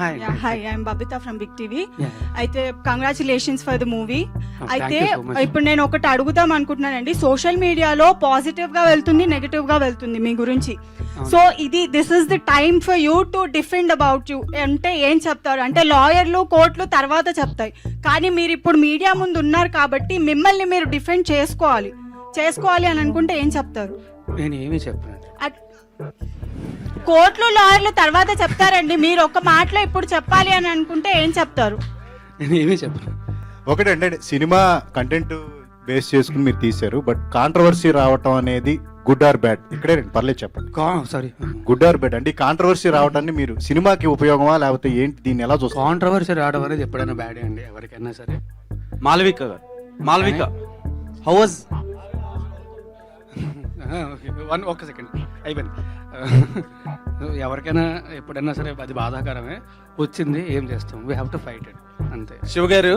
hi. Yeah, hi, I'm Babita from Big TV. Yeah. అయితే congratulations for the movie. Thank అయితే you so much. ఇప్పుడు నేను ఒకటి అడుగుదాం అనుకుంటున్నానండి. సోషల్ మీడియాలో పాజిటివ్ గా వెళ్తుంది, నెగటివ్ గా వెళ్తుంది మీ గురించి. So this is the time for you to defend about you అంటే ఏం చెప్తారు? అంటే లాయర్లు, కోర్టులు తర్వాత చెప్తాయి, కానీ మీరు ఇప్పుడు మీడియా ముందు ఉన్నారు కాబట్టి మిమ్మల్ని మీరు డిఫెండ్ చేసుకోవాలి అని అనుకుంటే ఏం చెప్తారు? నేను ఏమీ చెప్పను. కోర్టులు, లాయర్లు తర్వాత చెప్తారండి. మీరు ఒక మాటలో ఇప్పుడు చెప్పాలి అని అనుకుంటే ఏం చెప్తారు? నేను ఏమీ చెప్పను. ఒకటంటే సినిమా కంటెంట్ బేస్ చేసుకుని మీరు తీశారు, బట్ కాంట్రవర్సీ రావటం అనేది గుడ్ ఆర్ బ్యాడ్? ఇక్కడే రండి, పర్లేదు చెప్పండి. సారీ, గుడ్ ఆర్ బ్యాడ్ అంటే ఈ కాంట్రవర్సీ రావటాన్ని మీరు సినిమాకి ఉపయోగమా లేకపోతే ఏంటి, దీన్ని ఎలా చూస్తారు? కాంట్రవర్సీ రావడం అనేది ఎప్పుడైనా బ్యాడే అండి, ఎవరికైనా సరే. మాల్విక హౌ వాజ్ ఒక్క సెకండ్ అయిపోయింది. ఎవరికైనా ఎప్పుడైనా సరే అది బాధాకరమే. వచ్చింది, ఏం చేస్తాం, we have to fight it, అంతే. శివ గారు